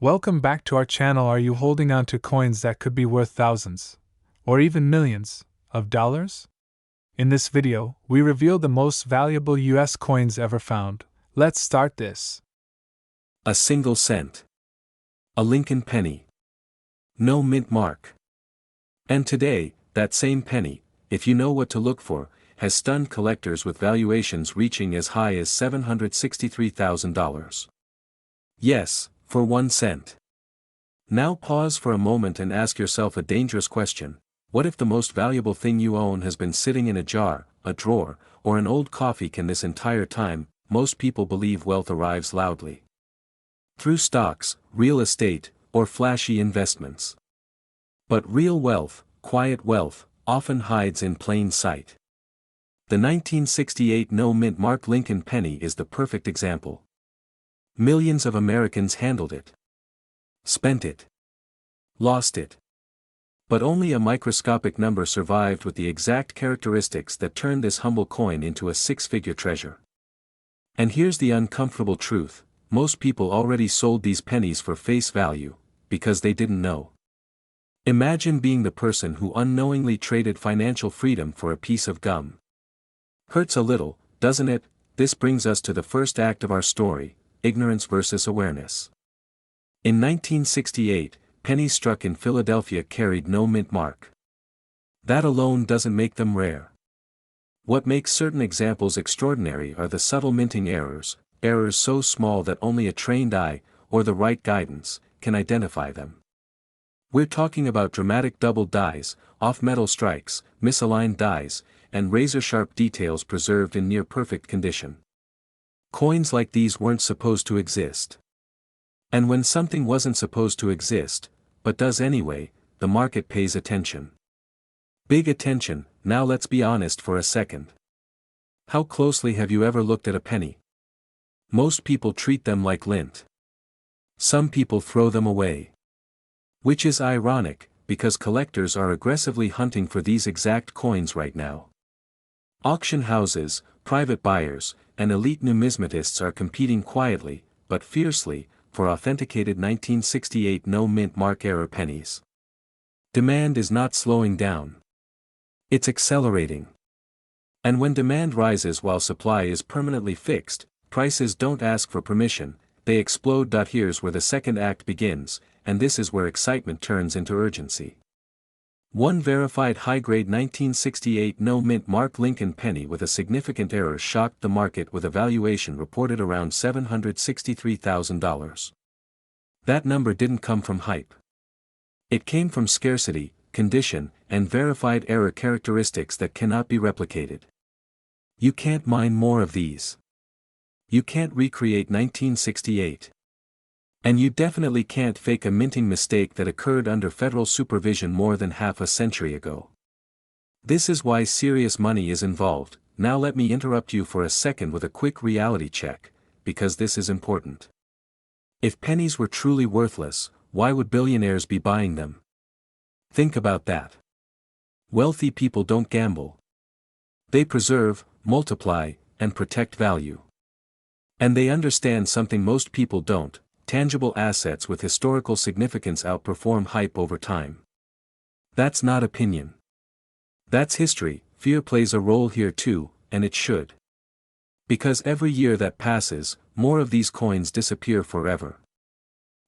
Welcome back to our channel. Are you holding on to coins that could be worth thousands, or even millions, of dollars? In this video, we reveal the most valuable US coins ever found. Let's start this. A single cent. A Lincoln penny. No mint mark. And today, that same penny, if you know what to look for, has stunned collectors with valuations reaching as high as $763,000. Yes, for 1 cent. Now pause for a moment and ask yourself a dangerous question. What if the most valuable thing you own has been sitting in a jar, a drawer, or an old coffee can this entire time? Most people believe wealth arrives loudly through stocks, real estate, or flashy investments. But real wealth, quiet wealth, often hides in plain sight. The 1968 no-mint mark Lincoln penny is the perfect example. Millions of Americans handled it, spent it, lost it. But only a microscopic number survived with the exact characteristics that turned this humble coin into a six-figure treasure. And here's the uncomfortable truth: most people already sold these pennies for face value, because they didn't know. Imagine being the person who unknowingly traded financial freedom for a piece of gum. Hurts a little, doesn't it? This brings us to the first act of our story: ignorance versus awareness. In 1968, pennies struck in Philadelphia carried no mint mark. That alone doesn't make them rare. What makes certain examples extraordinary are the subtle minting errors so small that only a trained eye, or the right guidance, can identify them. We're talking about dramatic double dies, off-metal strikes, misaligned dies, and razor-sharp details preserved in near-perfect condition. Coins like these weren't supposed to exist. And when something wasn't supposed to exist, but does anyway, the market pays attention. Big attention. Now let's be honest for a second. How closely have you ever looked at a penny? Most people treat them like lint. Some people throw them away. Which is ironic, because collectors are aggressively hunting for these exact coins right now. Auction houses, private buyers, and elite numismatists are competing quietly, but fiercely, for authenticated 1968 no-mint mark error pennies. Demand is not slowing down. It's accelerating. And when demand rises while supply is permanently fixed, prices don't ask for permission, they explode. Here's where the second act begins, and this is where excitement turns into urgency. One verified high-grade 1968 no-mint mark Lincoln penny with a significant error shocked the market with a valuation reported around $763,000. That number didn't come from hype. It came from scarcity, condition, and verified error characteristics that cannot be replicated. You can't mine more of these. You can't recreate 1968. And you definitely can't fake a minting mistake that occurred under federal supervision more than half a century ago. This is why serious money is involved. Now let me interrupt you for a second with a quick reality check, because this is important. If pennies were truly worthless, why would billionaires be buying them? Think about that. Wealthy people don't gamble. They preserve, multiply, and protect value. And they understand something most people don't: tangible assets with historical significance outperform hype over time. That's not opinion. That's history. Fear plays a role here too, and it should. Because every year that passes, more of these coins disappear forever.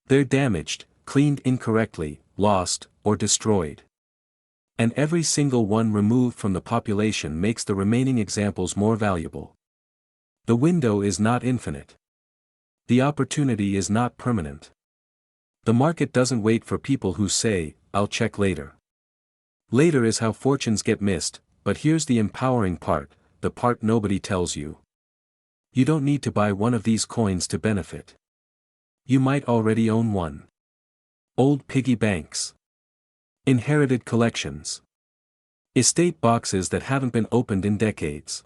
They're damaged, cleaned incorrectly, lost, or destroyed. And every single one removed from the population makes the remaining examples more valuable. The window is not infinite. The opportunity is not permanent. The market doesn't wait for people who say, "I'll check later." Later is how fortunes get missed, but here's the empowering part, the part nobody tells you. You don't need to buy one of these coins to benefit. You might already own one. Old piggy banks. Inherited collections. Estate boxes that haven't been opened in decades.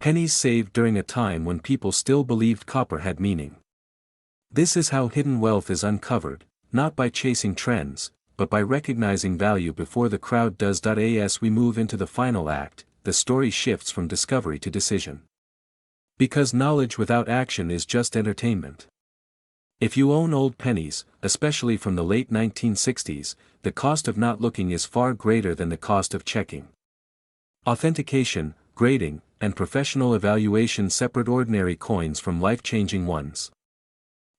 Pennies saved during a time when people still believed copper had meaning. This is how hidden wealth is uncovered, not by chasing trends, but by recognizing value before the crowd does. As we move into the final act, the story shifts from discovery to decision. Because knowledge without action is just entertainment. If you own old pennies, especially from the late 1960s, the cost of not looking is far greater than the cost of checking. Authentication, grading, and professional evaluation separate ordinary coins from life-changing ones.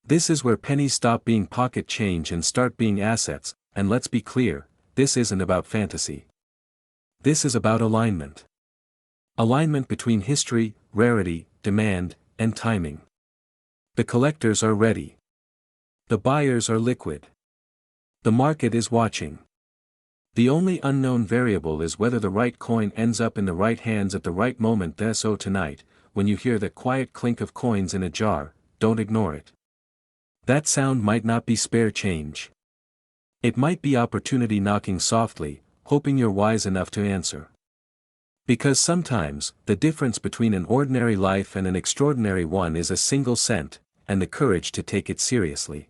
This is where pennies stop being pocket change and start being assets, and let's be clear, this isn't about fantasy. This is about alignment. Alignment between history, rarity, demand, and timing. The collectors are ready. The buyers are liquid. The market is watching. The only unknown variable is whether the right coin ends up in the right hands at the right moment. So tonight, when you hear that quiet clink of coins in a jar, don't ignore it. That sound might not be spare change. It might be opportunity knocking softly, hoping you're wise enough to answer. Because sometimes, the difference between an ordinary life and an extraordinary one is a single cent, and the courage to take it seriously.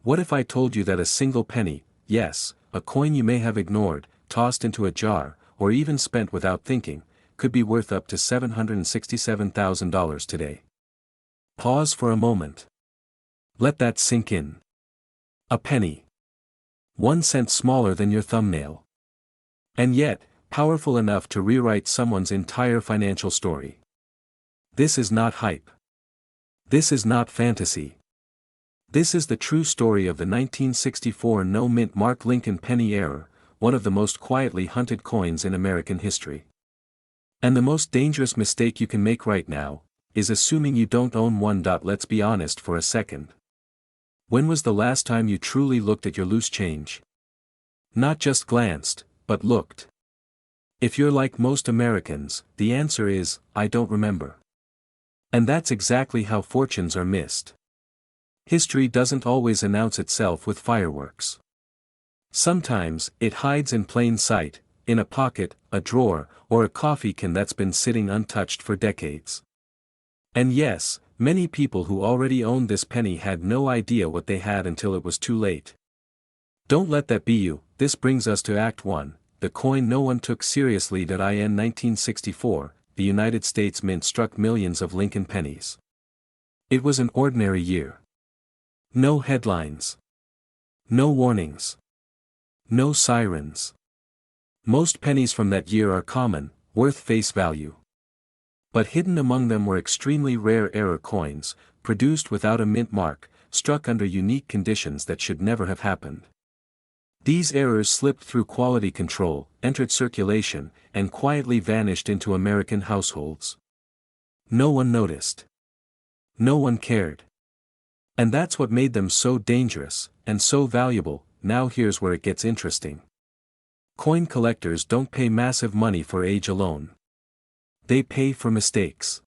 What if I told you that a single penny, yes, a coin you may have ignored, tossed into a jar, or even spent without thinking, could be worth up to $767,000 today? Pause for a moment. Let that sink in. A penny. 1 cent smaller than your thumbnail. And yet, powerful enough to rewrite someone's entire financial story. This is not hype. This is not fantasy. This is the true story of the 1964 no-mint Mark Lincoln penny era, one of the most quietly hunted coins in American history. And the most dangerous mistake you can make right now, is assuming you don't own one. Let's be honest for a second. When was the last time you truly looked at your loose change? Not just glanced, but looked. If you're like most Americans, the answer is, I don't remember. And that's exactly how fortunes are missed. History doesn't always announce itself with fireworks. Sometimes, it hides in plain sight, in a pocket, a drawer, or a coffee can that's been sitting untouched for decades. And yes, many people who already owned this penny had no idea what they had until it was too late. Don't let that be you. This brings us to Act 1, the coin no one took seriously. In 1964, the United States Mint struck millions of Lincoln pennies. It was an ordinary year. No headlines. No warnings. No sirens. Most pennies from that year are common, worth face value. But hidden among them were extremely rare error coins, produced without a mint mark, struck under unique conditions that should never have happened. These errors slipped through quality control, entered circulation, and quietly vanished into American households. No one noticed. No one cared. And that's what made them so dangerous, and so valuable. Now here's where it gets interesting. Coin collectors don't pay massive money for age alone. They pay for mistakes.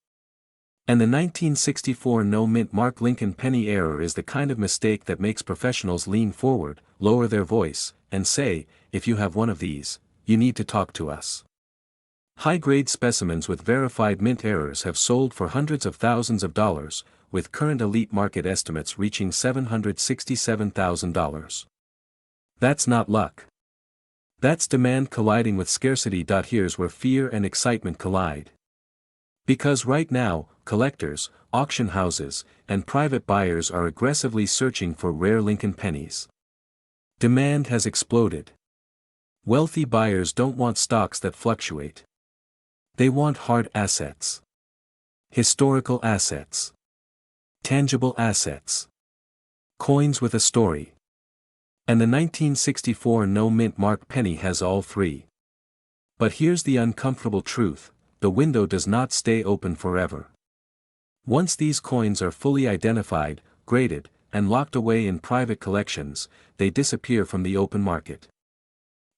And the 1964 no-mint Mark Lincoln penny error is the kind of mistake that makes professionals lean forward, lower their voice, and say, if you have one of these, you need to talk to us. High-grade specimens with verified mint errors have sold for hundreds of thousands of dollars, with current elite market estimates reaching $767,000. That's not luck. That's demand colliding with scarcity. Here's where fear and excitement collide. Because right now, collectors, auction houses, and private buyers are aggressively searching for rare Lincoln pennies. Demand has exploded. Wealthy buyers don't want stocks that fluctuate. They want hard assets. Historical assets. Tangible assets. Coins with a story. And the 1964 no-mint Mark penny has all three. But here's the uncomfortable truth, the window does not stay open forever. Once these coins are fully identified, graded, and locked away in private collections, they disappear from the open market.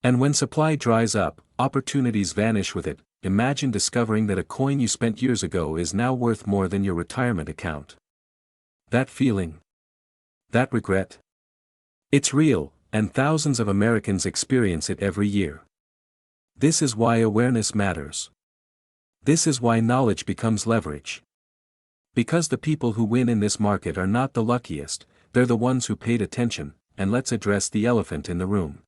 And when supply dries up, opportunities vanish with it. Imagine discovering that a coin you spent years ago is now worth more than your retirement account. That feeling? That regret? It's real, and thousands of Americans experience it every year. This is why awareness matters. This is why knowledge becomes leverage. Because the people who win in this market are not the luckiest, they're the ones who paid attention, and let's address the elephant in the room.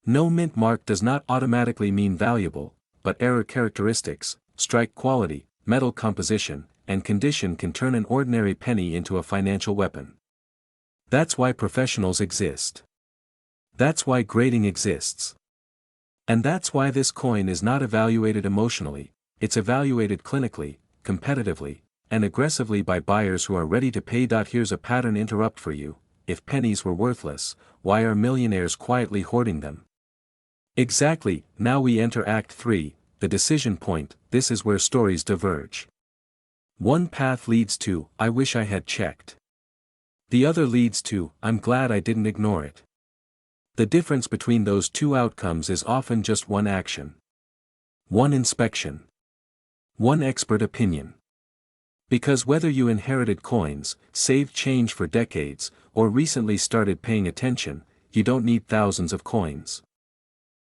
No mint mark does not automatically mean valuable, but error characteristics, strike quality, metal composition, and condition can turn an ordinary penny into a financial weapon. That's why professionals exist. That's why grading exists. And that's why this coin is not evaluated emotionally, it's evaluated clinically, competitively, and aggressively by buyers who are ready to pay. Here's a pattern interrupt for you: if pennies were worthless, why are millionaires quietly hoarding them? Exactly. Now we enter Act 3, the decision point. This is where stories diverge. One path leads to, I wish I had checked. The other leads to, I'm glad I didn't ignore it. The difference between those two outcomes is often just one action. One inspection. One expert opinion. Because whether you inherited coins, saved change for decades, or recently started paying attention, you don't need thousands of coins.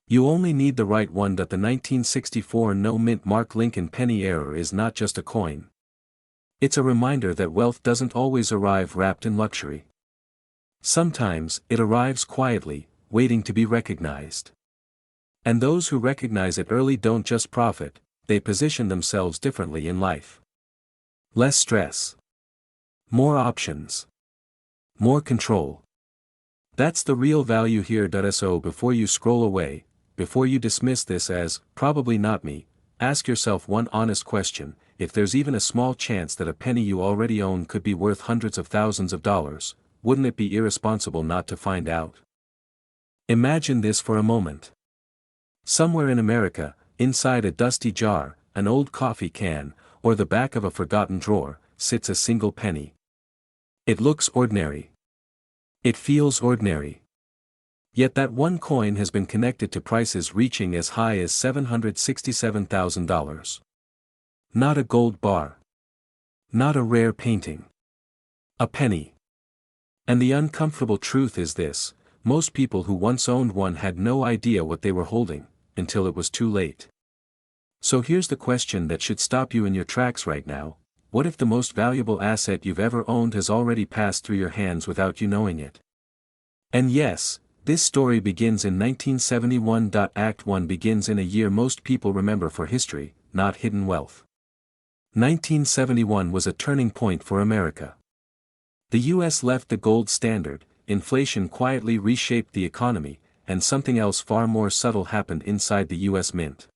You only need the right one. The 1964 no-mint mark Lincoln penny error is not just a coin. It's a reminder that wealth doesn't always arrive wrapped in luxury. Sometimes, it arrives quietly, waiting to be recognized. And those who recognize it early don't just profit, they position themselves differently in life. Less stress. More options. More control. That's the real value here. So before you scroll away, before you dismiss this as, probably not me, ask yourself one honest question: if there's even a small chance that a penny you already own could be worth hundreds of thousands of dollars, wouldn't it be irresponsible not to find out? Imagine this for a moment. Somewhere in America, inside a dusty jar, an old coffee can, or the back of a forgotten drawer, sits a single penny. It looks ordinary. It feels ordinary. Yet that one coin has been connected to prices reaching as high as $767,000. Not a gold bar. Not a rare painting. A penny. And the uncomfortable truth is this: most people who once owned one had no idea what they were holding, until it was too late. So here's the question that should stop you in your tracks right now: what if the most valuable asset you've ever owned has already passed through your hands without you knowing it? And yes, this story begins in 1971. Act 1 begins in a year most people remember for history, not hidden wealth. 1971 was a turning point for America. The US left the gold standard, inflation quietly reshaped the economy, and something else far more subtle happened inside the US Mint.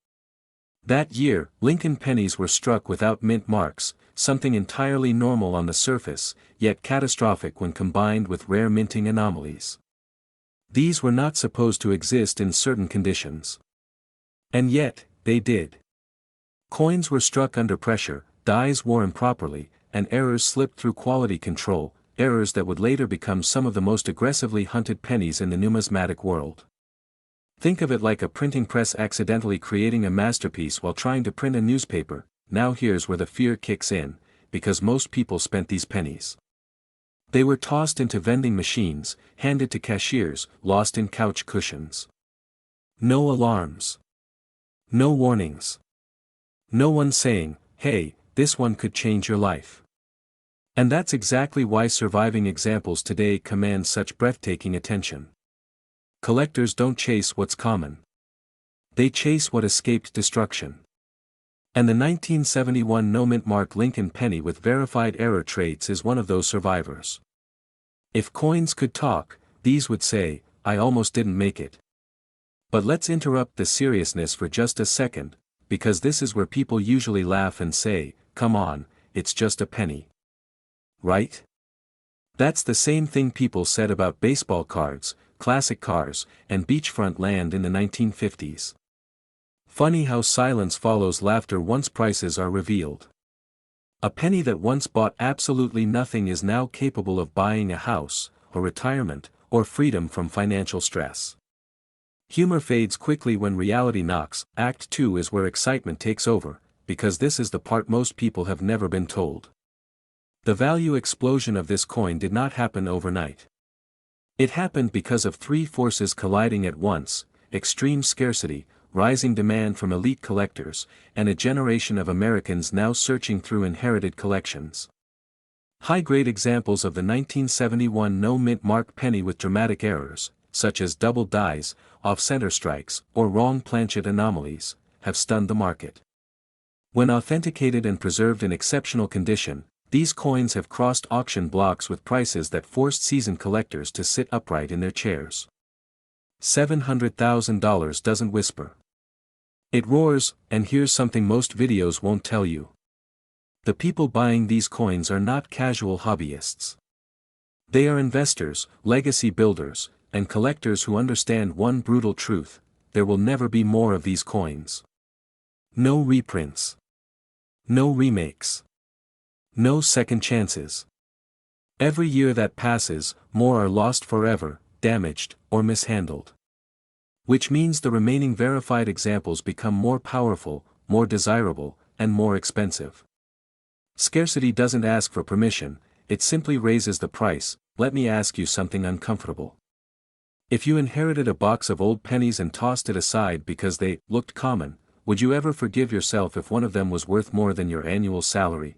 That year, Lincoln pennies were struck without mint marks, something entirely normal on the surface, yet catastrophic when combined with rare minting anomalies. These were not supposed to exist in certain conditions. And yet, they did. Coins were struck under pressure, dies wore improperly, and errors slipped through quality control, errors that would later become some of the most aggressively hunted pennies in the numismatic world. Think of it like a printing press accidentally creating a masterpiece while trying to print a newspaper. Now here's where the fear kicks in, because most people spent these pennies. They were tossed into vending machines, handed to cashiers, lost in couch cushions. No alarms. No warnings. No one saying, hey, this one could change your life. And that's exactly why surviving examples today command such breathtaking attention. Collectors don't chase what's common. They chase what escaped destruction. And the 1971 no-mint mark Lincoln penny with verified error traits is one of those survivors. If coins could talk, these would say, I almost didn't make it. But let's interrupt the seriousness for just a second, because this is where people usually laugh and say, come on, it's just a penny. Right? That's the same thing people said about baseball cards, classic cars, and beachfront land in the 1950s. Funny how silence follows laughter once prices are revealed. A penny that once bought absolutely nothing is now capable of buying a house, or retirement, or freedom from financial stress. Humor fades quickly when reality knocks. Act 2 is where excitement takes over, because this is the part most people have never been told. The value explosion of this coin did not happen overnight. It happened because of three forces colliding at once: extreme scarcity, rising demand from elite collectors, and a generation of Americans now searching through inherited collections. High-grade examples of the 1971 no-mint mark penny with dramatic errors, such as double dies, off-center strikes, or wrong planchet anomalies, have stunned the market. When authenticated and preserved in exceptional condition, these coins have crossed auction blocks with prices that forced seasoned collectors to sit upright in their chairs. $700,000 doesn't whisper. It roars, and here's something most videos won't tell you. The people buying these coins are not casual hobbyists. They are investors, legacy builders, and collectors who understand one brutal truth: there will never be more of these coins. No reprints. No remakes. No second chances. Every year that passes, more are lost forever, damaged, or mishandled. Which means the remaining verified examples become more powerful, more desirable, and more expensive. Scarcity doesn't ask for permission, it simply raises the price. Let me ask you something uncomfortable. If you inherited a box of old pennies and tossed it aside because they looked common, would you ever forgive yourself if one of them was worth more than your annual salary?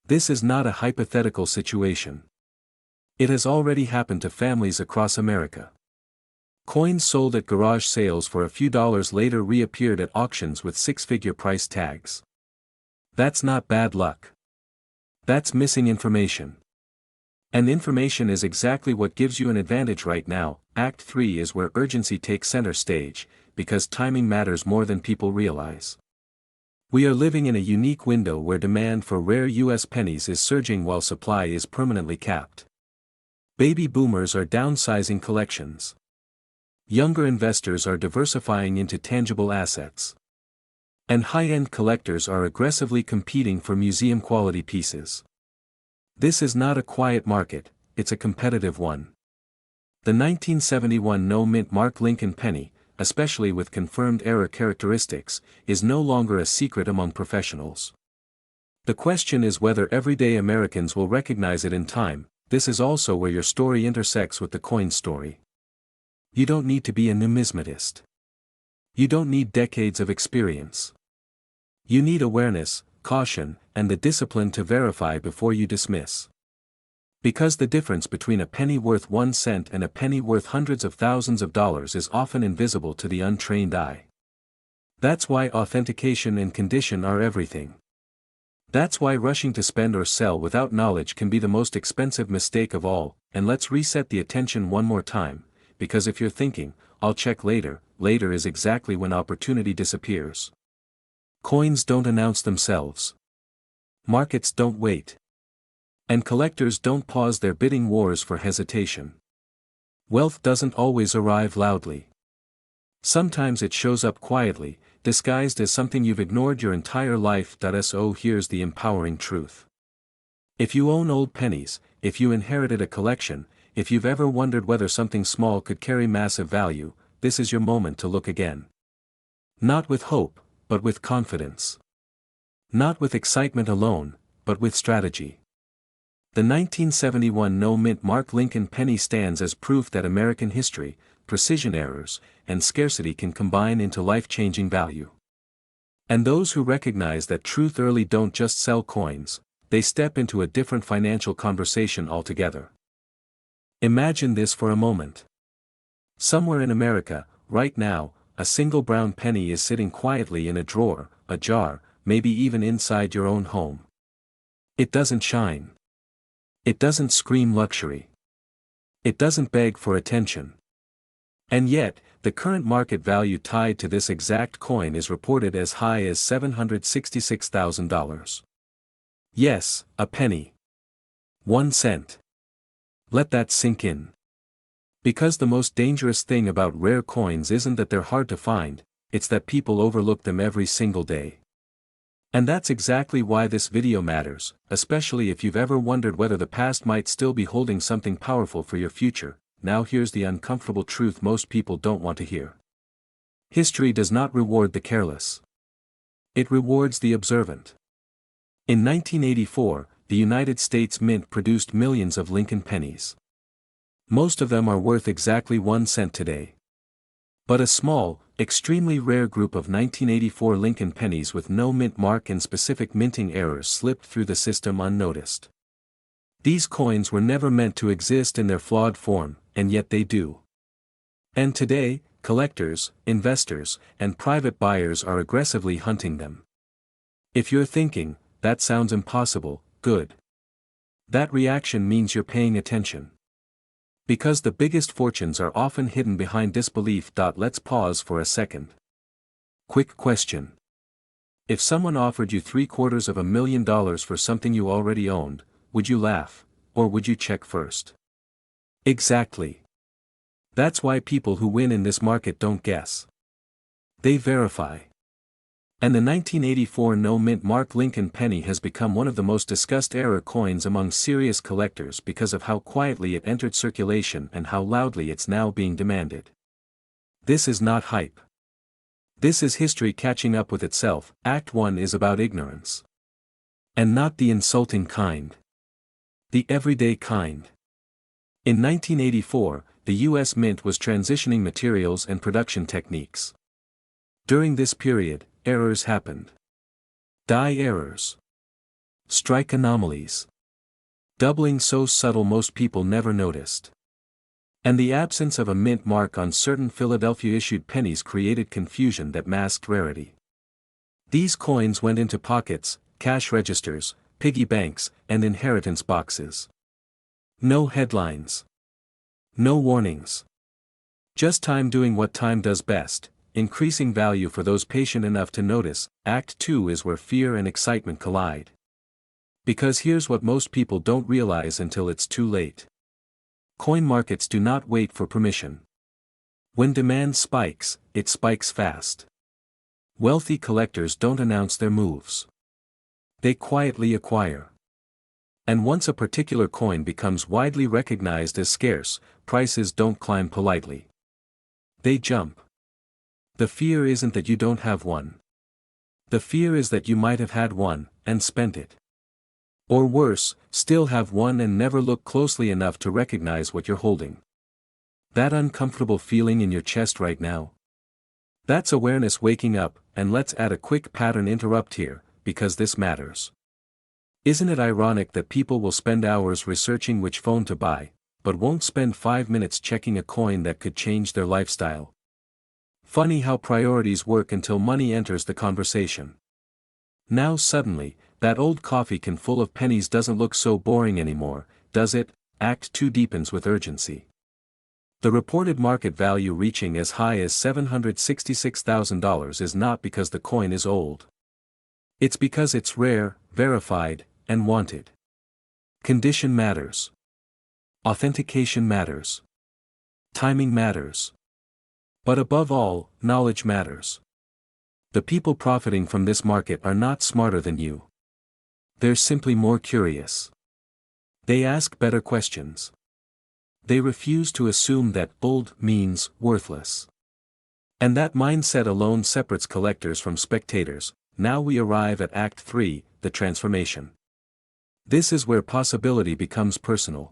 This is not a hypothetical situation. It has already happened to families across America. Coins sold at garage sales for a few dollars later reappeared at auctions with six-figure price tags. That's not bad luck. That's missing information. And information is exactly what gives you an advantage right now. Act 3 is where urgency takes center stage, because timing matters more than people realize. We are living in a unique window where demand for rare U.S. pennies is surging while supply is permanently capped. Baby boomers are downsizing collections. Younger investors are diversifying into tangible assets. And high-end collectors are aggressively competing for museum-quality pieces. This is not a quiet market, it's a competitive one. The 1971 no-mint Mark Lincoln penny, especially with confirmed error characteristics, is no longer a secret among professionals. The question is whether everyday Americans will recognize it in time. This is also where your story intersects with the coin story. You don't need to be a numismatist. You don't need decades of experience. You need awareness, caution, and the discipline to verify before you dismiss. Because the difference between a penny worth 1 cent and a penny worth hundreds of thousands of dollars is often invisible to the untrained eye. That's why authentication and condition are everything. That's why rushing to spend or sell without knowledge can be the most expensive mistake of all. And let's reset the attention one more time, because if you're thinking, "I'll check later," later is exactly when opportunity disappears. Coins don't announce themselves. Markets don't wait. And collectors don't pause their bidding wars for hesitation. Wealth doesn't always arrive loudly. Sometimes it shows up quietly, disguised as something you've ignored your entire life. So here's the empowering truth. If you own old pennies, if you inherited a collection, if you've ever wondered whether something small could carry massive value, this is your moment to look again. Not with hope, but with confidence. Not with excitement alone, but with strategy. The 1971 no-mint Mark Lincoln penny stands as proof that American history, precision errors, and scarcity can combine into life-changing value. And those who recognize that truth early don't just sell coins, they step into a different financial conversation altogether. Imagine this for a moment. Somewhere in America, right now, a single brown penny is sitting quietly in a drawer, a jar, maybe even inside your own home. It doesn't shine. It doesn't scream luxury. It doesn't beg for attention. And yet, the current market value tied to this exact coin is reported as high as $766,000. Yes, a penny. 1 cent. Let that sink in. Because the most dangerous thing about rare coins isn't that they're hard to find, it's that people overlook them every single day. And that's exactly why this video matters, especially if you've ever wondered whether the past might still be holding something powerful for your future. Now here's the uncomfortable truth most people don't want to hear. History does not reward the careless. It rewards the observant. In 1984, the United States Mint produced millions of Lincoln pennies. Most of them are worth exactly 1 cent today. But a small, extremely rare group of 1984 Lincoln pennies with no mint mark and specific minting errors slipped through the system unnoticed. These coins were never meant to exist in their flawed form, and yet they do. And today, collectors, investors, and private buyers are aggressively hunting them. If you're thinking, that sounds impossible, good. That reaction means you're paying attention. Because the biggest fortunes are often hidden behind disbelief. Let's pause for a second. Quick question. If someone offered you $750,000 for something you already owned, would you laugh, or would you check first? Exactly. That's why people who win in this market don't guess. They verify. And the 1984 no-mint Mark Lincoln penny has become one of the most discussed era coins among serious collectors because of how quietly it entered circulation and how loudly it's now being demanded. This is not hype. This is history catching up with itself. Act 1 is about ignorance. And not the insulting kind. The everyday kind. In 1984, the U.S. Mint was transitioning materials and production techniques. During this period, errors happened. Die errors. Strike anomalies. Doubling so subtle most people never noticed. And the absence of a mint mark on certain Philadelphia-issued pennies created confusion that masked rarity. These coins went into pockets, cash registers, piggy banks, and inheritance boxes. No headlines. No warnings. Just time doing what time does best, increasing value for those patient enough to notice. Act 2 is where fear and excitement collide. Because here's what most people don't realize until it's too late. Coin markets do not wait for permission. When demand spikes, it spikes fast. Wealthy collectors don't announce their moves. They quietly acquire. And once a particular coin becomes widely recognized as scarce, prices don't climb politely. They jump. The fear isn't that you don't have one. The fear is that you might have had one, and spent it. Or worse, still have one and never look closely enough to recognize what you're holding. That uncomfortable feeling in your chest right now? That's awareness waking up. And let's add a quick pattern interrupt here, because this matters. Isn't it ironic that people will spend hours researching which phone to buy, but won't spend 5 minutes checking a coin that could change their lifestyle? Funny how priorities work until money enters the conversation. Now suddenly, that old coffee can full of pennies doesn't look so boring anymore, does it? Act 2 deepens with urgency. The reported market value reaching as high as $766,000 is not because the coin is old. It's because it's rare, verified, and wanted. Condition matters. Authentication matters. Timing matters. But above all, knowledge matters. The people profiting from this market are not smarter than you. They're simply more curious. They ask better questions. They refuse to assume that old means worthless. And that mindset alone separates collectors from spectators. Now we arrive at Act 3, the transformation. This is where possibility becomes personal.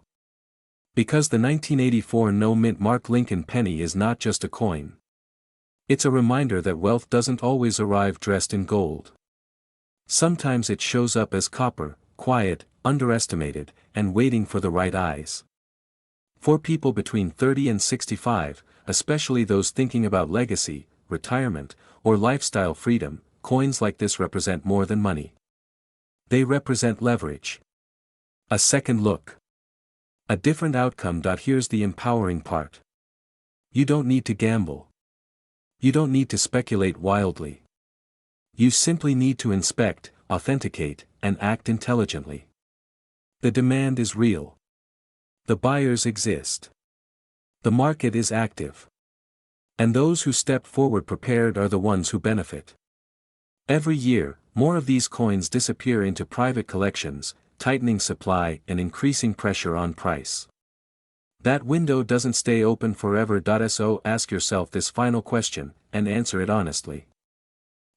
Because the 1984 no-mint Mark Lincoln penny is not just a coin. It's a reminder that wealth doesn't always arrive dressed in gold. Sometimes it shows up as copper, quiet, underestimated, and waiting for the right eyes. For people between 30 and 65, especially those thinking about legacy, retirement, or lifestyle freedom, coins like this represent more than money. They represent leverage. A second look. A different outcome. Here's the empowering part. You don't need to gamble. You don't need to speculate wildly. You simply need to inspect, authenticate, and act intelligently. The demand is real. The buyers exist. The market is active. And those who step forward prepared are the ones who benefit. Every year, more of these coins disappear into private collections, tightening supply and increasing pressure on price. That window doesn't stay open forever. So ask yourself this final question, and answer it honestly.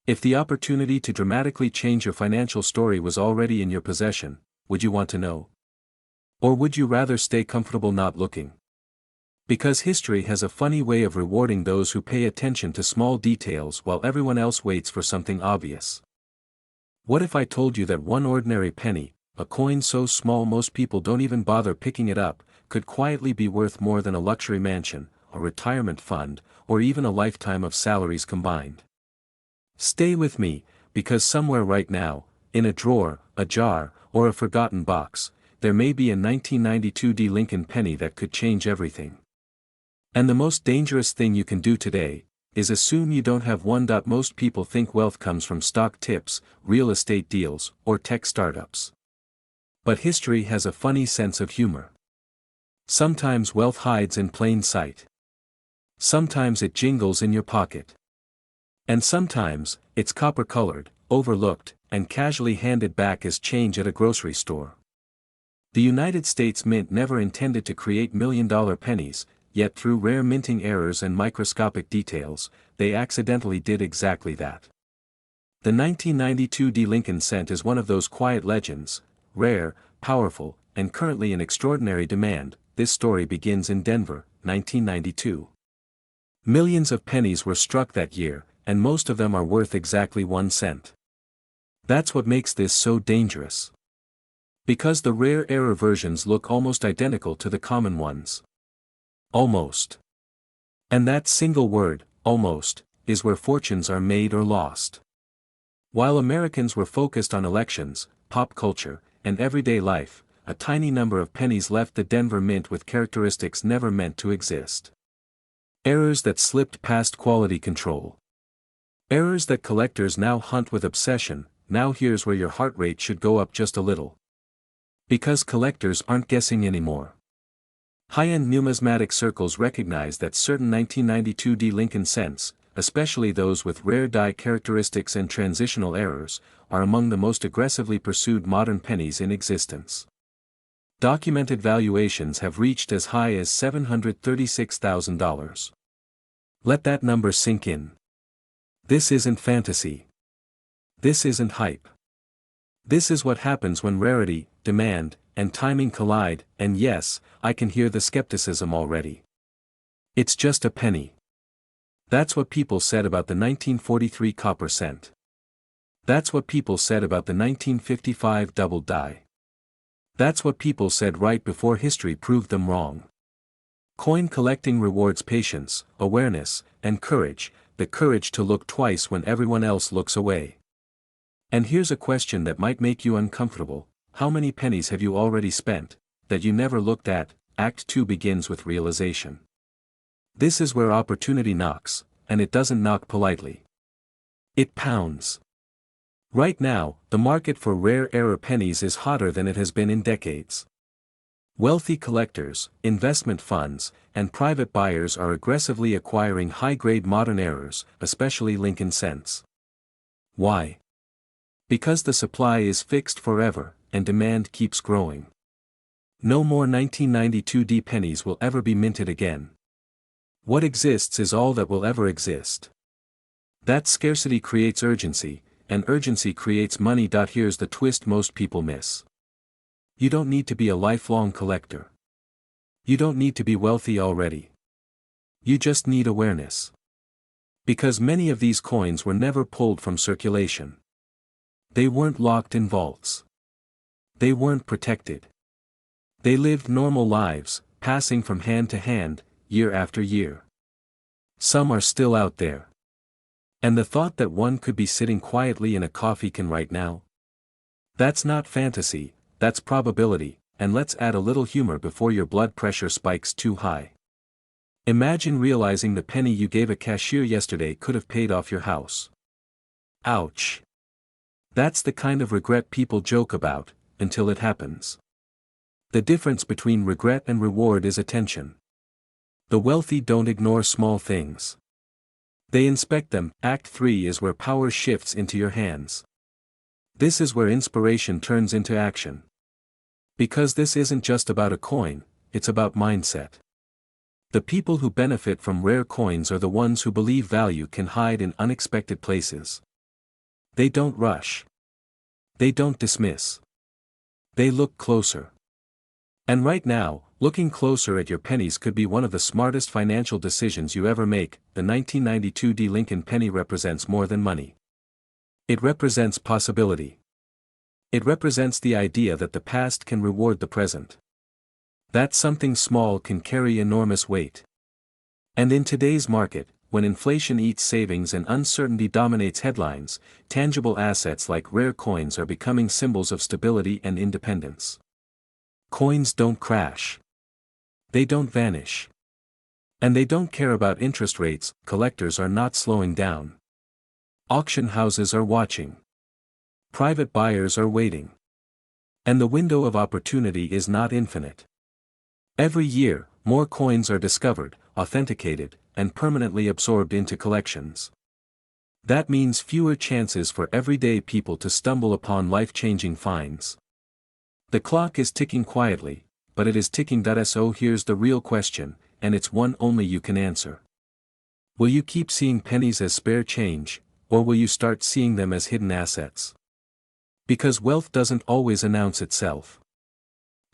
If the opportunity to dramatically change your financial story was already in your possession, would you want to know? Or would you rather stay comfortable not looking? Because history has a funny way of rewarding those who pay attention to small details while everyone else waits for something obvious. What if I told you that one ordinary penny, a coin so small most people don't even bother picking it up, could quietly be worth more than a luxury mansion, a retirement fund, or even a lifetime of salaries combined? Stay with me, because somewhere right now, in a drawer, a jar, or a forgotten box, there may be a 1992 D Lincoln penny that could change everything. And the most dangerous thing you can do today is assume you don't have one. Most people think wealth comes from stock tips, real estate deals, or tech startups. But history has a funny sense of humor. Sometimes wealth hides in plain sight. Sometimes it jingles in your pocket. And sometimes, it's copper-colored, overlooked, and casually handed back as change at a grocery store. The United States Mint never intended to create million-dollar pennies, yet through rare minting errors and microscopic details, they accidentally did exactly that. The 1992 D Lincoln cent is one of those quiet legends, rare, powerful, and currently in extraordinary demand. This story begins in Denver, 1992. Millions of pennies were struck that year, and most of them are worth exactly 1 cent. That's what makes this so dangerous. Because the rare error versions look almost identical to the common ones. Almost. And that single word, almost, is where fortunes are made or lost. While Americans were focused on elections, pop culture, and everyday life, a tiny number of pennies left the Denver Mint with characteristics never meant to exist. Errors that slipped past quality control. Errors that collectors now hunt with obsession. Now here's where your heart rate should go up just a little. Because collectors aren't guessing anymore. High-end numismatic circles recognize that certain 1992 D Lincoln cents, especially those with rare die characteristics and transitional errors, are among the most aggressively pursued modern pennies in existence. Documented valuations have reached as high as $736,000. Let that number sink in. This isn't fantasy. This isn't hype. This is what happens when rarity, demand, and timing collide, and yes, I can hear the skepticism already. It's just a penny. That's what people said about the 1943 copper cent. That's what people said about the 1955 double die. That's what people said right before history proved them wrong. Coin collecting rewards patience, awareness, and courage, the courage to look twice when everyone else looks away. And here's a question that might make you uncomfortable: how many pennies have you already spent, that you never looked at? Act 2 begins with realization. This is where opportunity knocks, and it doesn't knock politely. It pounds. Right now, the market for rare error pennies is hotter than it has been in decades. Wealthy collectors, investment funds, and private buyers are aggressively acquiring high-grade modern errors, especially Lincoln cents. Why? Because the supply is fixed forever, and demand keeps growing. No more 1992 D pennies will ever be minted again. What exists is all that will ever exist. That scarcity creates urgency, and urgency creates money. Here's the twist most people miss. You don't need to be a lifelong collector. You don't need to be wealthy already. You just need awareness. Because many of these coins were never pulled from circulation. They weren't locked in vaults. They weren't protected. They lived normal lives, passing from hand to hand, year after year. Some are still out there. And the thought that one could be sitting quietly in a coffee can right now? That's not fantasy, that's probability, and let's add a little humor before your blood pressure spikes too high. Imagine realizing the penny you gave a cashier yesterday could have paid off your house. Ouch. That's the kind of regret people joke about, until it happens. The difference between regret and reward is attention. The wealthy don't ignore small things. They inspect them. Act 3 is where power shifts into your hands. This is where inspiration turns into action. Because this isn't just about a coin, it's about mindset. The people who benefit from rare coins are the ones who believe value can hide in unexpected places. They don't rush. They don't dismiss. They look closer. And right now, looking closer at your pennies could be one of the smartest financial decisions you ever make. The 1992 D Lincoln penny represents more than money. It represents possibility. It represents the idea that the past can reward the present. That something small can carry enormous weight. And in today's market, when inflation eats savings and uncertainty dominates headlines, tangible assets like rare coins are becoming symbols of stability and independence. Coins don't crash. They don't vanish. And they don't care about interest rates. Collectors are not slowing down. Auction houses are watching. Private buyers are waiting. And the window of opportunity is not infinite. Every year, more coins are discovered, authenticated, and permanently absorbed into collections. That means fewer chances for everyday people to stumble upon life-changing finds. The clock is ticking quietly, but it is ticking. So here's the real question, and it's one only you can answer. Will you keep seeing pennies as spare change, or will you start seeing them as hidden assets? Because wealth doesn't always announce itself.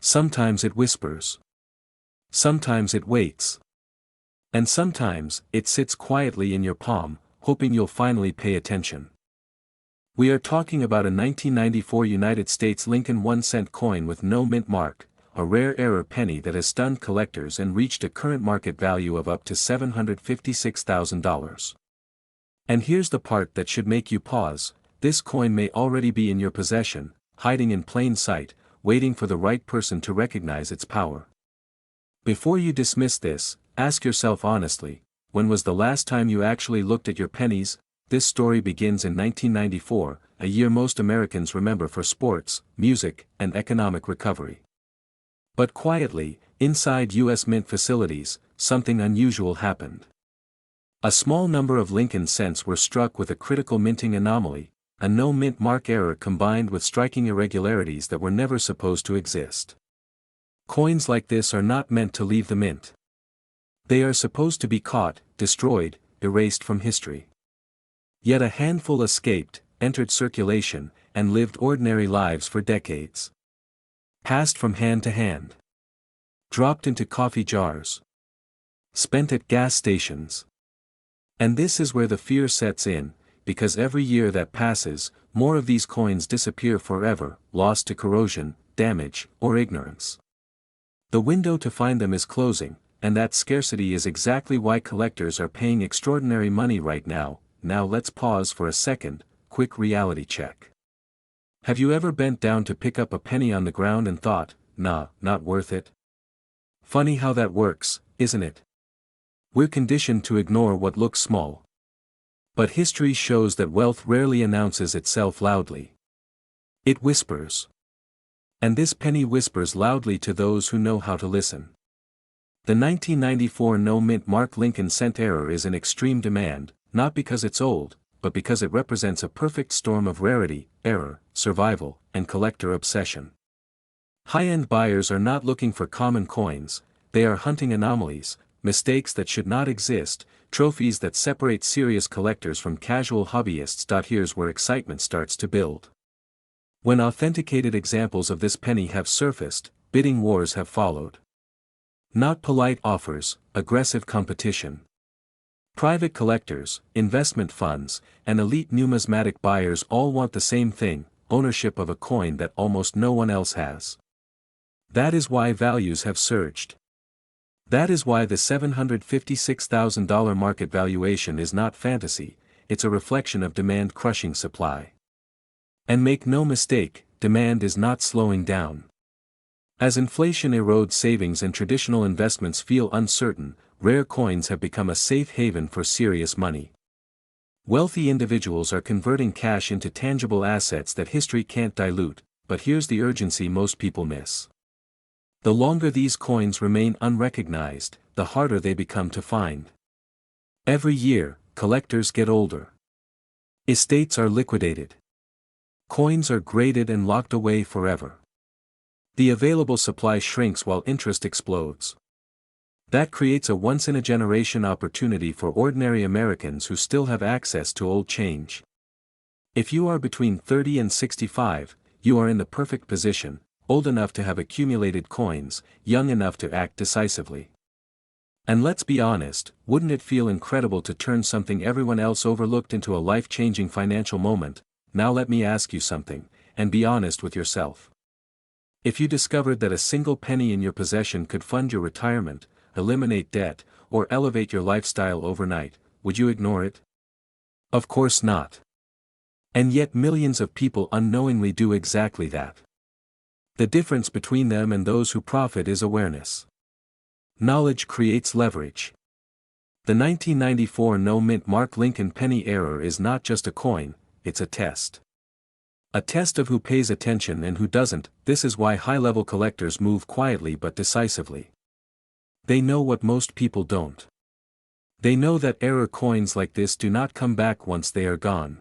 Sometimes it whispers. Sometimes it waits. And sometimes, it sits quietly in your palm, hoping you'll finally pay attention. We are talking about a 1994 United States Lincoln 1-cent coin with no mint mark, a rare error penny that has stunned collectors and reached a current market value of up to $756,000. And here's the part that should make you pause: this coin may already be in your possession, hiding in plain sight, waiting for the right person to recognize its power. Before you dismiss this, ask yourself honestly, when was the last time you actually looked at your pennies? This story begins in 1994, a year most Americans remember for sports, music, and economic recovery. But quietly, inside U.S. Mint facilities, something unusual happened. A small number of Lincoln cents were struck with a critical minting anomaly, a no mint mark error combined with striking irregularities that were never supposed to exist. Coins like this are not meant to leave the mint. They are supposed to be caught, destroyed, erased from history. Yet a handful escaped, entered circulation, and lived ordinary lives for decades. Passed from hand to hand. Dropped into coffee jars. Spent at gas stations. And this is where the fear sets in, because every year that passes, more of these coins disappear forever, lost to corrosion, damage, or ignorance. The window to find them is closing, and that scarcity is exactly why collectors are paying extraordinary money right now. Now let's pause for a second, quick reality check. Have you ever bent down to pick up a penny on the ground and thought, nah, not worth it? Funny how that works, isn't it? We're conditioned to ignore what looks small. But history shows that wealth rarely announces itself loudly. It whispers. And this penny whispers loudly to those who know how to listen. The 1994 no mint mark Lincoln cent error is in extreme demand, not because it's old, but because it represents a perfect storm of rarity, error, survival, and collector obsession. High-end buyers are not looking for common coins, they are hunting anomalies, mistakes that should not exist, trophies that separate serious collectors from casual hobbyists. Here's where excitement starts to build. When authenticated examples of this penny have surfaced, bidding wars have followed. Not polite offers, aggressive competition. Private collectors, investment funds, and elite numismatic buyers all want the same thing: ownership of a coin that almost no one else has. That is why values have surged. That is why the $756,000 market valuation is not fantasy, it's a reflection of demand crushing supply. And make no mistake, demand is not slowing down. As inflation erodes savings and traditional investments feel uncertain, rare coins have become a safe haven for serious money. Wealthy individuals are converting cash into tangible assets that history can't dilute, but here's the urgency most people miss. The longer these coins remain unrecognized, the harder they become to find. Every year, collectors get older. Estates are liquidated. Coins are graded and locked away forever. The available supply shrinks while interest explodes. That creates a once-in-a-generation opportunity for ordinary Americans who still have access to old change. If you are between 30 and 65, you are in the perfect position, old enough to have accumulated coins, young enough to act decisively. And let's be honest, wouldn't it feel incredible to turn something everyone else overlooked into a life-changing financial moment? Now let me ask you something, and be honest with yourself. If you discovered that a single penny in your possession could fund your retirement, eliminate debt, or elevate your lifestyle overnight, would you ignore it? Of course not. And yet millions of people unknowingly do exactly that. The difference between them and those who profit is awareness. Knowledge creates leverage. The 1994 no-mint Mark Lincoln penny error is not just a coin, it's a test. A test of who pays attention and who doesn't. This is why high-level collectors move quietly but decisively. They know what most people don't. They know that error coins like this do not come back once they are gone.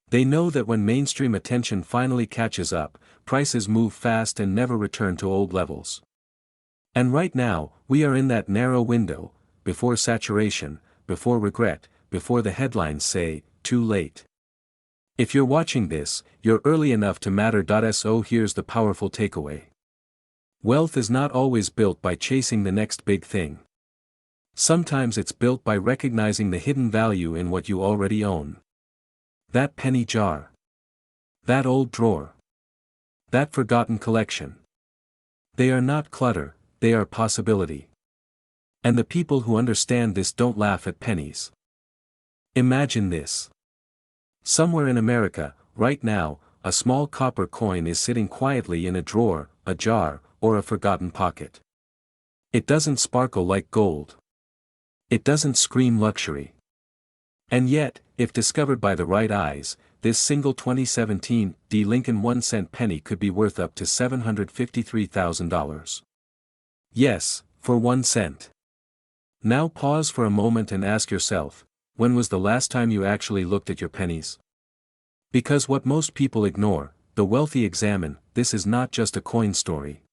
They know that when mainstream attention finally catches up, prices move fast and never return to old levels. And right now, we are in that narrow window, before saturation, before regret, before the headlines say, too late. If you're watching this, you're early enough to matter. So here's the powerful takeaway. Wealth is not always built by chasing the next big thing. Sometimes it's built by recognizing the hidden value in what you already own. That penny jar. That old drawer. That forgotten collection. They are not clutter, they are possibility. And the people who understand this don't laugh at pennies. Imagine this. Somewhere in America, right now, a small copper coin is sitting quietly in a drawer, a jar, or a forgotten pocket. It doesn't sparkle like gold. It doesn't scream luxury. And yet, if discovered by the right eyes, this single 2017 D. Lincoln 1-cent penny could be worth up to $753,000. Yes, for 1 cent. Now pause for a moment and ask yourself, when was the last time you actually looked at your pennies? Because what most people ignore, the wealthy examine. This is not just a coin story.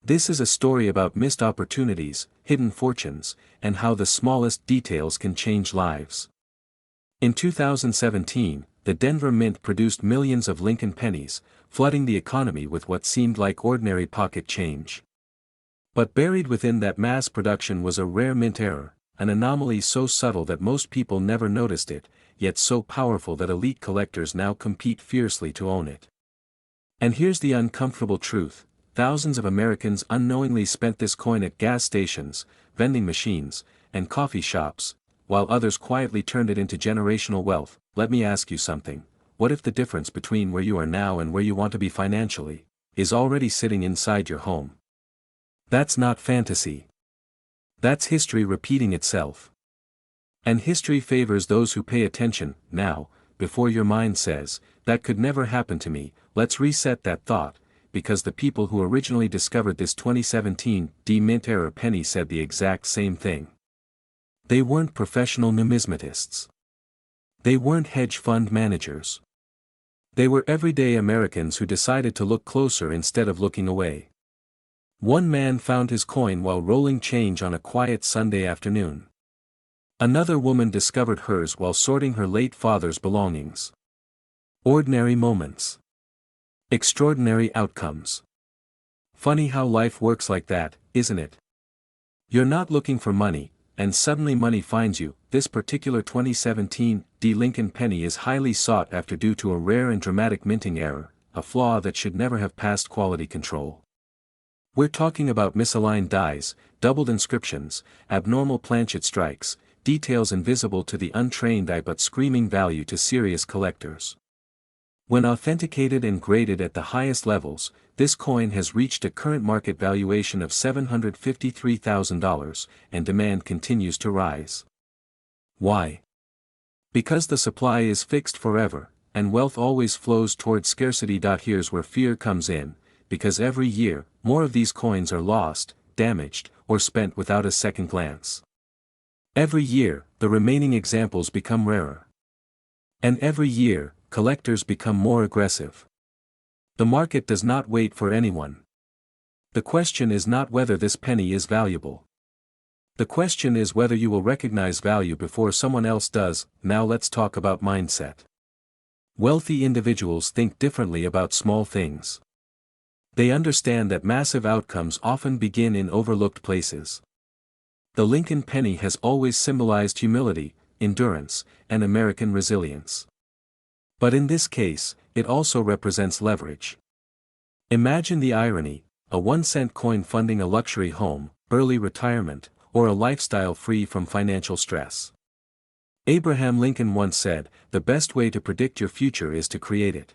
This is a story about missed opportunities, hidden fortunes, and how the smallest details can change lives. In 2017, the Denver Mint produced millions of Lincoln pennies, flooding the economy with what seemed like ordinary pocket change. But buried within that mass production was a rare mint error, an anomaly so subtle that most people never noticed it, yet so powerful that elite collectors now compete fiercely to own it. And here's the uncomfortable truth: thousands of Americans unknowingly spent this coin at gas stations, vending machines, and coffee shops, while others quietly turned it into generational wealth. Let me ask you something: what if the difference between where you are now and where you want to be financially is already sitting inside your home? That's not fantasy. That's history repeating itself. And history favors those who pay attention. Now, before your mind says, "That could never happen to me," let's reset that thought, because the people who originally discovered this 2017 D. Mint error penny said the exact same thing. They weren't professional numismatists. They weren't hedge fund managers. They were everyday Americans who decided to look closer instead of looking away. One man found his coin while rolling change on a quiet Sunday afternoon. Another woman discovered hers while sorting her late father's belongings. Ordinary moments. Extraordinary outcomes. Funny how life works like that, isn't it? You're not looking for money, and suddenly money finds you. This particular 2017 D. Lincoln penny is highly sought after due to a rare and dramatic minting error, a flaw that should never have passed quality control. We're talking about misaligned dies, doubled inscriptions, abnormal planchet strikes, details invisible to the untrained eye but screaming value to serious collectors. When authenticated and graded at the highest levels, this coin has reached a current market valuation of $753,000, and demand continues to rise. Why? Because the supply is fixed forever, and wealth always flows towards scarcity. Here's where fear comes in, because every year, more of these coins are lost, damaged, or spent without a second glance. Every year, the remaining examples become rarer. And every year, collectors become more aggressive. The market does not wait for anyone. The question is not whether this penny is valuable. The question is whether you will recognize value before someone else does. Now let's talk about mindset. Wealthy individuals think differently about small things. They understand that massive outcomes often begin in overlooked places. The Lincoln penny has always symbolized humility, endurance, and American resilience. But in this case, it also represents leverage. Imagine the irony: a 1-cent coin funding a luxury home, early retirement, or a lifestyle free from financial stress. Abraham Lincoln once said, "The best way to predict your future is to create it."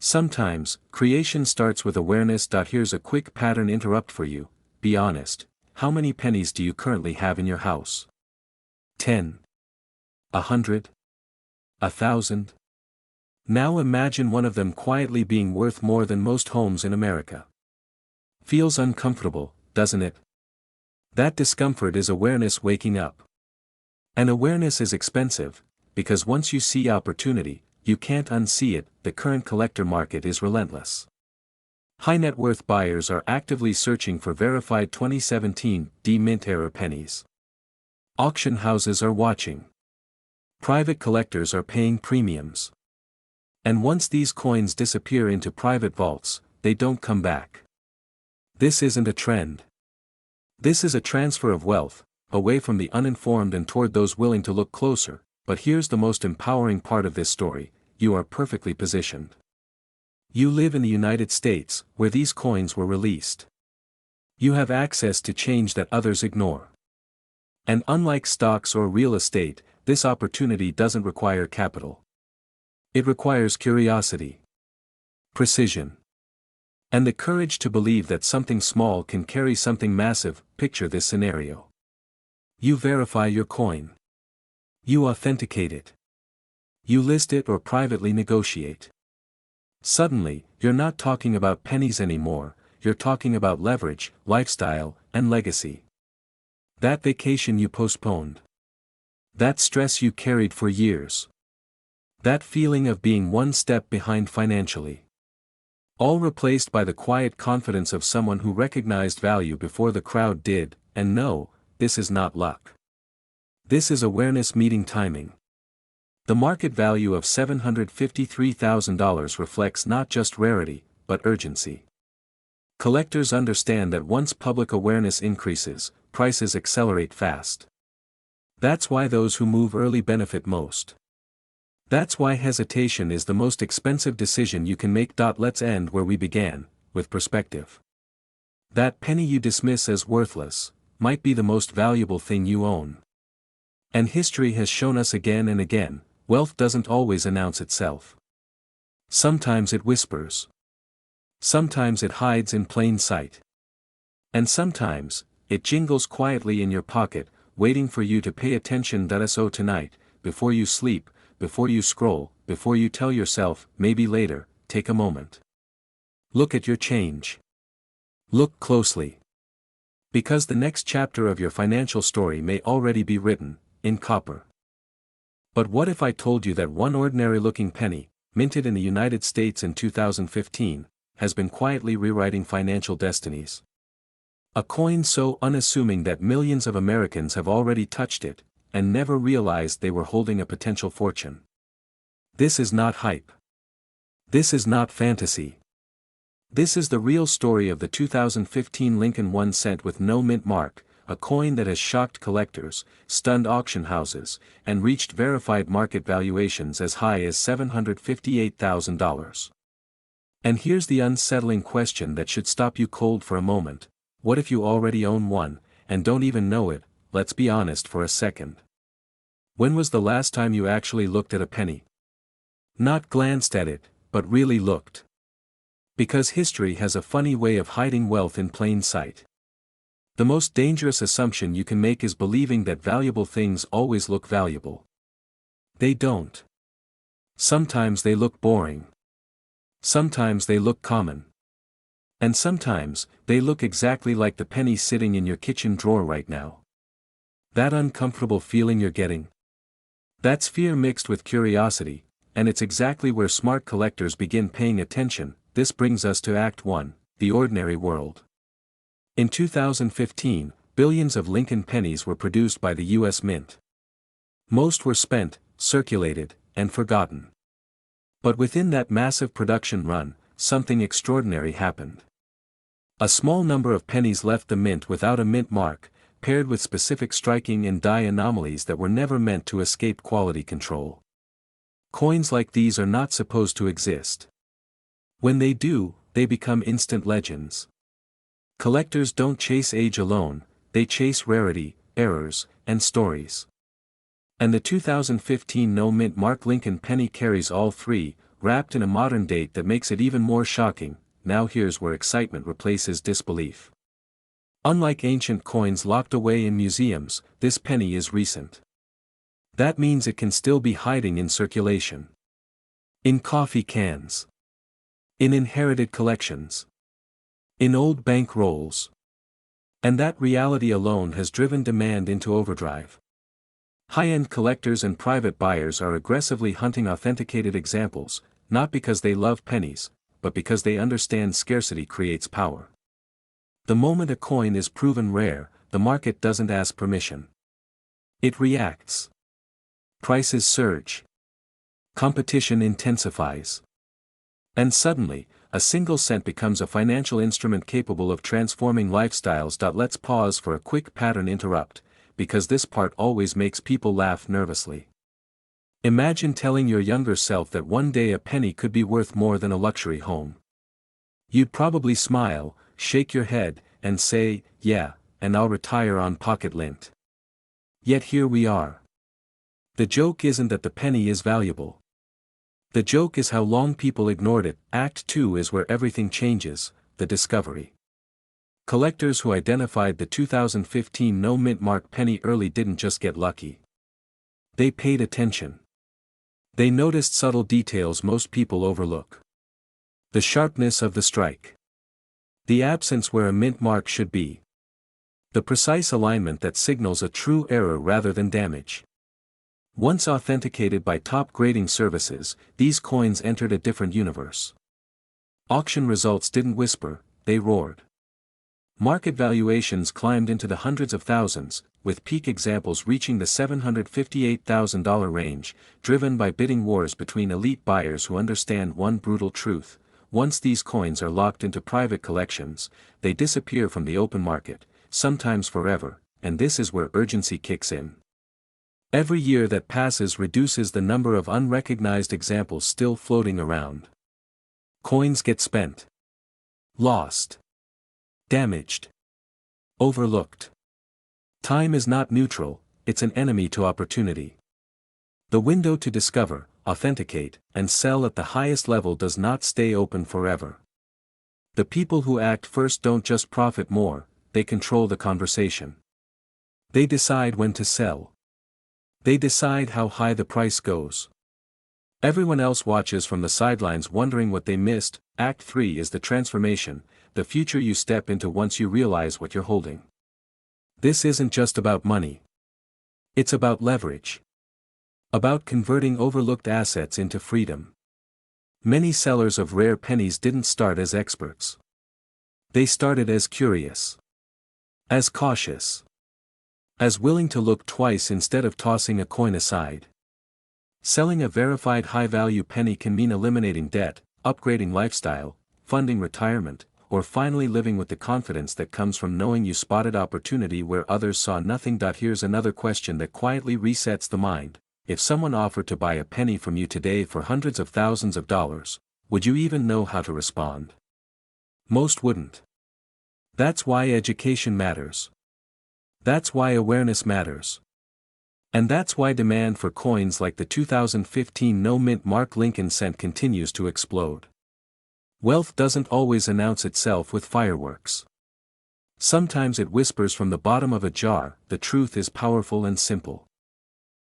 Sometimes, creation starts with awareness. Here's a quick pattern interrupt for you. Be honest. How many pennies do you currently have in your house? 10. 100? 1,000? Now imagine one of them quietly being worth more than most homes in America. Feels uncomfortable, doesn't it? That discomfort is awareness waking up. And awareness is expensive, because once you see opportunity, you can't unsee it. The current collector market is relentless. High net worth buyers are actively searching for verified 2017 D-mint era pennies. Auction houses are watching. Private collectors are paying premiums. And once these coins disappear into private vaults, they don't come back. This isn't a trend. This is a transfer of wealth, away from the uninformed and toward those willing to look closer. But here's the most empowering part of this story: you are perfectly positioned. You live in the United States, where these coins were released. You have access to change that others ignore. And unlike stocks or real estate, this opportunity doesn't require capital. It requires curiosity, precision, and the courage to believe that something small can carry something massive. Picture this scenario. You verify your coin. You authenticate it. You list it or privately negotiate. Suddenly, you're not talking about pennies anymore, you're talking about leverage, lifestyle, and legacy. That vacation you postponed. That stress you carried for years. That feeling of being one step behind financially. All replaced by the quiet confidence of someone who recognized value before the crowd did. And no, this is not luck. This is awareness meeting timing. The market value of $753,000 reflects not just rarity, but urgency. Collectors understand that once public awareness increases, prices accelerate fast. That's why those who move early benefit most. That's why hesitation is the most expensive decision you can make. Let's end where we began, with perspective. That penny you dismiss as worthless might be the most valuable thing you own. And history has shown us again and again, wealth doesn't always announce itself. Sometimes it whispers. Sometimes it hides in plain sight. And sometimes, it jingles quietly in your pocket, waiting for you to pay attention. So tonight, before you sleep, before you scroll, before you tell yourself, maybe later, take a moment. Look at your change. Look closely. Because the next chapter of your financial story may already be written, in copper. But what if I told you that one ordinary-looking penny, minted in the United States in 2015, has been quietly rewriting financial destinies? A coin so unassuming that millions of Americans have already touched it, and never realized they were holding a potential fortune. This is not hype. This is not fantasy. This is the real story of the 2015 Lincoln 1 cent with no mint mark, a coin that has shocked collectors, stunned auction houses, and reached verified market valuations as high as $758,000. And here's the unsettling question that should stop you cold for a moment: what if you already own one, and don't even know it? Let's be honest for a second. When was the last time you actually looked at a penny? Not glanced at it, but really looked. Because history has a funny way of hiding wealth in plain sight. The most dangerous assumption you can make is believing that valuable things always look valuable. They don't. Sometimes they look boring. Sometimes they look common. And sometimes, they look exactly like the penny sitting in your kitchen drawer right now. That uncomfortable feeling you're getting? That's fear mixed with curiosity, and it's exactly where smart collectors begin paying attention. This brings us to Act 1, the ordinary world. In 2015, billions of Lincoln pennies were produced by the U.S. Mint. Most were spent, circulated, and forgotten. But within that massive production run, something extraordinary happened. A small number of pennies left the mint without a mint mark, paired with specific striking and die anomalies that were never meant to escape quality control. Coins like these are not supposed to exist. When they do, they become instant legends. Collectors don't chase age alone, they chase rarity, errors, and stories. And the 2015 no mint mark Lincoln penny carries all three: wrapped in a modern date that makes it even more shocking. Now here's where excitement replaces disbelief. Unlike ancient coins locked away in museums, this penny is recent. That means it can still be hiding in circulation. In coffee cans. In inherited collections. In old bank rolls. And that reality alone has driven demand into overdrive. High-end collectors and private buyers are aggressively hunting authenticated examples, not because they love pennies, but because they understand scarcity creates power. The moment a coin is proven rare, the market doesn't ask permission. It reacts. Prices surge. Competition intensifies. And suddenly, a single cent becomes a financial instrument capable of transforming lifestyles. Let's pause for a quick pattern interrupt, because this part always makes people laugh nervously. Imagine telling your younger self that one day a penny could be worth more than a luxury home. You'd probably smile, shake your head, and say, "Yeah, and I'll retire on pocket lint." Yet here we are. The joke isn't that the penny is valuable. The joke is how long people ignored it. Act 2 is where everything changes, the discovery. Collectors who identified the 2015 no-mint mark penny early didn't just get lucky. They paid attention. They noticed subtle details most people overlook. The sharpness of the strike. The absence where a mint mark should be. The precise alignment that signals a true error rather than damage. Once authenticated by top grading services, these coins entered a different universe. Auction results didn't whisper, they roared. Market valuations climbed into the hundreds of thousands, with peak examples reaching the $758,000 range, driven by bidding wars between elite buyers who understand one brutal truth: once these coins are locked into private collections, they disappear from the open market, sometimes forever, and this is where urgency kicks in. Every year that passes reduces the number of unrecognized examples still floating around. Coins get spent. Lost. Damaged. Overlooked. Time is not neutral, it's an enemy to opportunity. The window to discover, authenticate, and sell at the highest level does not stay open forever. The people who act first don't just profit more, they control the conversation. They decide when to sell. They decide how high the price goes. Everyone else watches from the sidelines wondering what they missed. Act 3 is the transformation, the future you step into once you realize what you're holding. This isn't just about money. It's about leverage. About converting overlooked assets into freedom. Many sellers of rare pennies didn't start as experts. They started as curious. As cautious. As willing to look twice instead of tossing a coin aside. Selling a verified high-value penny can mean eliminating debt, upgrading lifestyle, funding retirement, or finally living with the confidence that comes from knowing you spotted opportunity where others saw nothing. Here's another question that quietly resets the mind: if someone offered to buy a penny from you today for hundreds of thousands of dollars, would you even know how to respond? Most wouldn't. That's why education matters. That's why awareness matters. And that's why demand for coins like the 2015 no-mint mark Lincoln cent continues to explode. Wealth doesn't always announce itself with fireworks. Sometimes it whispers from the bottom of a jar. The truth is powerful and simple.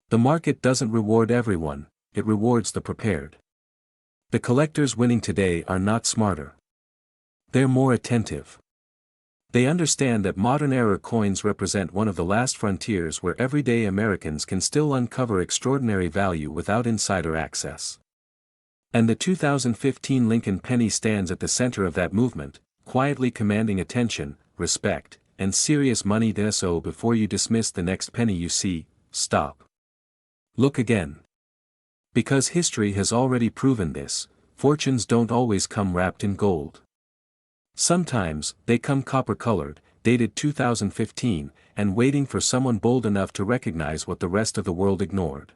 The market doesn't reward everyone, it rewards the prepared. The collectors winning today are not smarter. They're more attentive. They understand that modern-era coins represent one of the last frontiers where everyday Americans can still uncover extraordinary value without insider access. And the 2015 Lincoln penny stands at the center of that movement, quietly commanding attention, respect, and serious money. So before you dismiss the next penny you see, stop. Look again. Because history has already proven this, fortunes don't always come wrapped in gold. Sometimes, they come copper-colored, dated 2015, and waiting for someone bold enough to recognize what the rest of the world ignored.